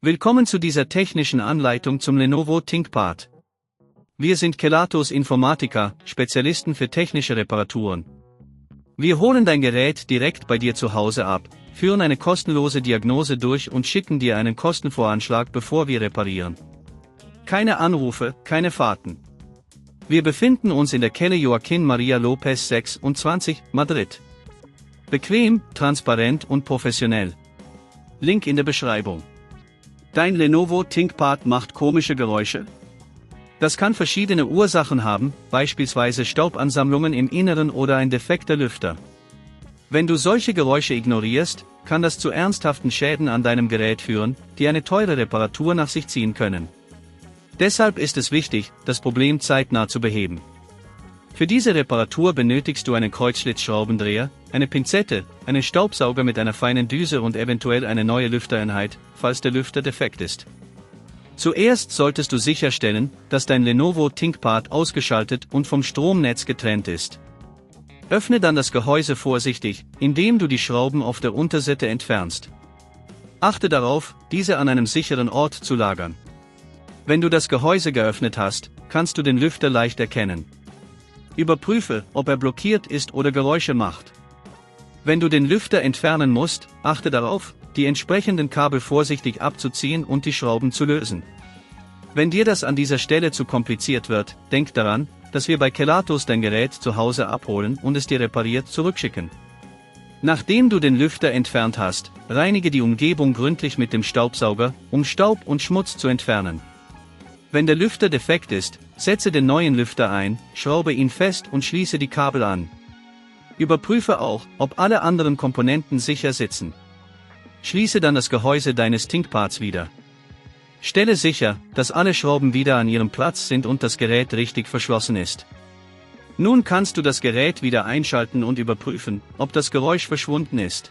Willkommen zu dieser technischen Anleitung zum Lenovo ThinkPad. Wir sind Kelatos Informatiker, Spezialisten für technische Reparaturen. Wir holen dein Gerät direkt bei dir zu Hause ab, führen eine kostenlose Diagnose durch und schicken dir einen Kostenvoranschlag, bevor wir reparieren. Keine Anrufe, keine Fahrten. Wir befinden uns in der Calle Joaquín María López 26, Madrid. Bequem, transparent und professionell. Link in der Beschreibung. Dein Lenovo ThinkPad macht komische Geräusche? Das kann verschiedene Ursachen haben, beispielsweise Staubansammlungen im Inneren oder ein defekter Lüfter. Wenn du solche Geräusche ignorierst, kann das zu ernsthaften Schäden an deinem Gerät führen, die eine teure Reparatur nach sich ziehen können. Deshalb ist es wichtig, das Problem zeitnah zu beheben. Für diese Reparatur benötigst du einen Kreuzschlitzschraubendreher, eine Pinzette, einen Staubsauger mit einer feinen Düse und eventuell eine neue Lüftereinheit, falls der Lüfter defekt ist. Zuerst solltest du sicherstellen, dass dein Lenovo ThinkPad ausgeschaltet und vom Stromnetz getrennt ist. Öffne dann das Gehäuse vorsichtig, indem du die Schrauben auf der Unterseite entfernst. Achte darauf, diese an einem sicheren Ort zu lagern. Wenn du das Gehäuse geöffnet hast, kannst du den Lüfter leicht erkennen. Überprüfe, ob er blockiert ist oder Geräusche macht. Wenn du den Lüfter entfernen musst, achte darauf, die entsprechenden Kabel vorsichtig abzuziehen und die Schrauben zu lösen. Wenn dir das an dieser Stelle zu kompliziert wird, denk daran, dass wir bei Kelatos dein Gerät zu Hause abholen und es dir repariert zurückschicken. Nachdem du den Lüfter entfernt hast, reinige die Umgebung gründlich mit dem Staubsauger, um Staub und Schmutz zu entfernen. Wenn der Lüfter defekt ist, setze den neuen Lüfter ein, schraube ihn fest und schließe die Kabel an. Überprüfe auch, ob alle anderen Komponenten sicher sitzen. Schließe dann das Gehäuse deines ThinkPads wieder. Stelle sicher, dass alle Schrauben wieder an ihrem Platz sind und das Gerät richtig verschlossen ist. Nun kannst du das Gerät wieder einschalten und überprüfen, ob das Geräusch verschwunden ist.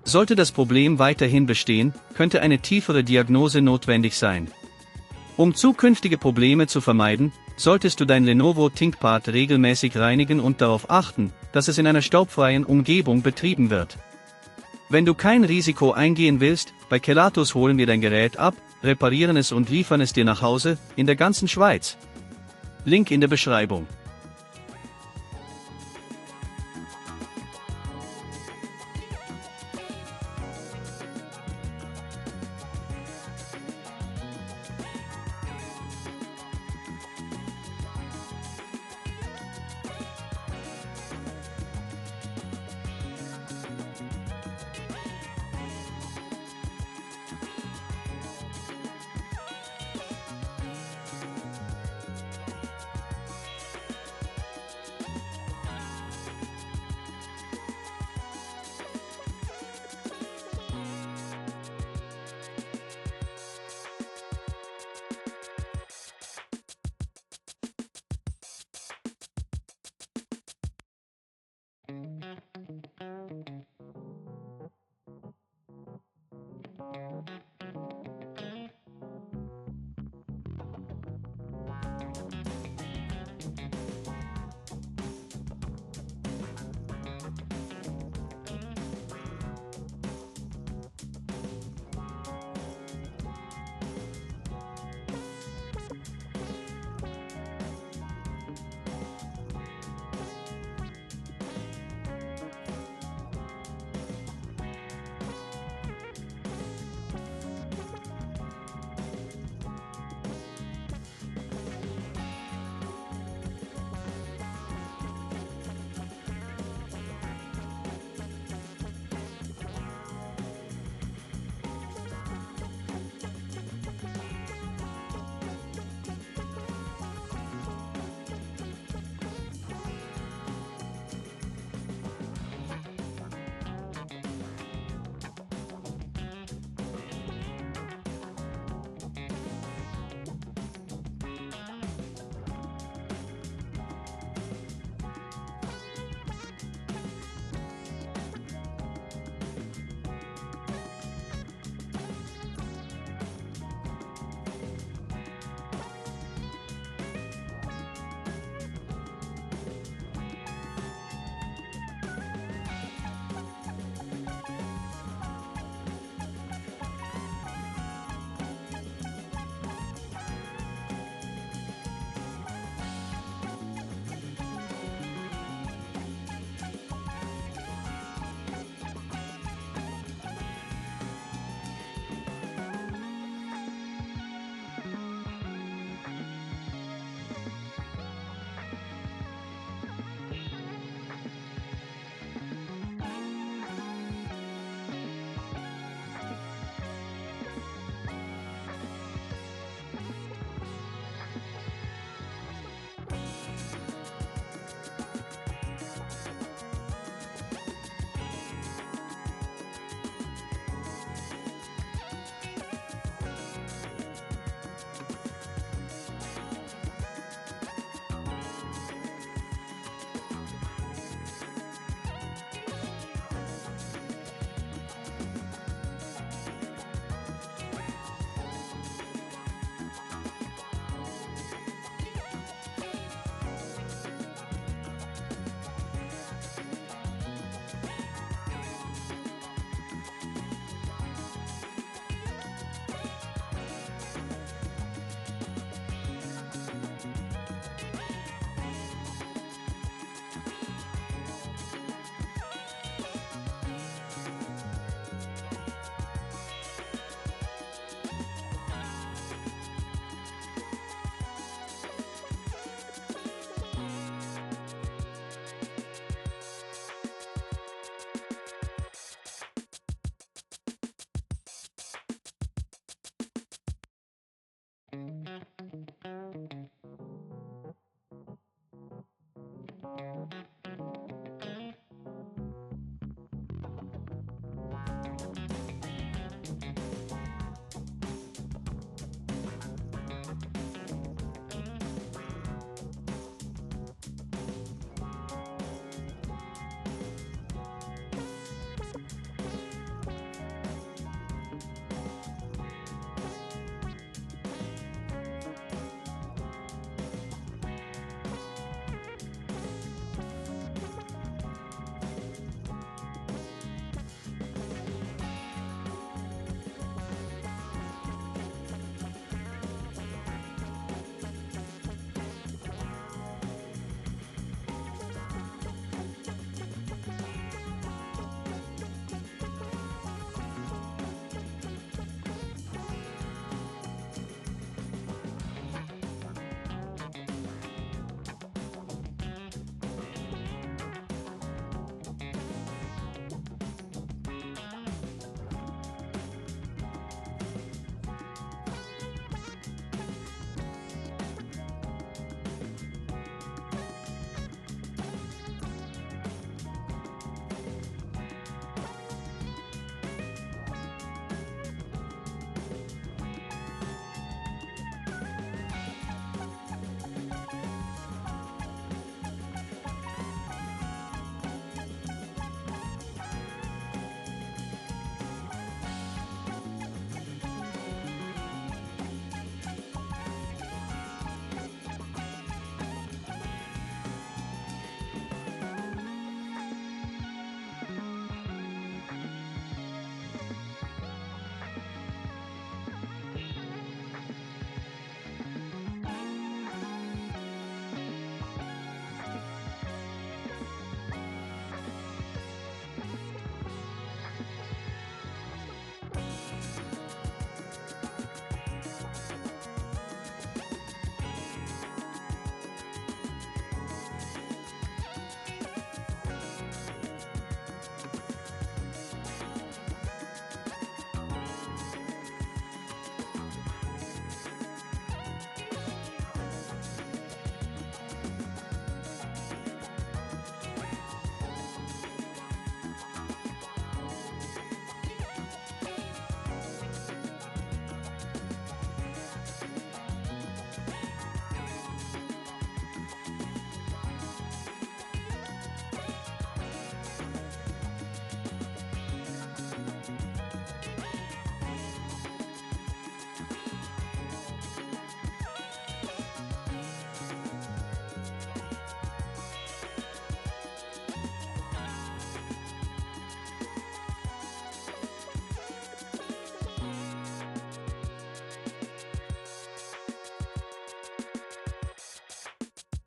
Sollte das Problem weiterhin bestehen, könnte eine tiefere Diagnose notwendig sein. Um zukünftige Probleme zu vermeiden, solltest du dein Lenovo ThinkPad regelmäßig reinigen und darauf achten, dass es in einer staubfreien Umgebung betrieben wird. Wenn du kein Risiko eingehen willst, bei Kelatos holen wir dein Gerät ab, reparieren es und liefern es dir nach Hause, in der ganzen Schweiz. Link in der Beschreibung.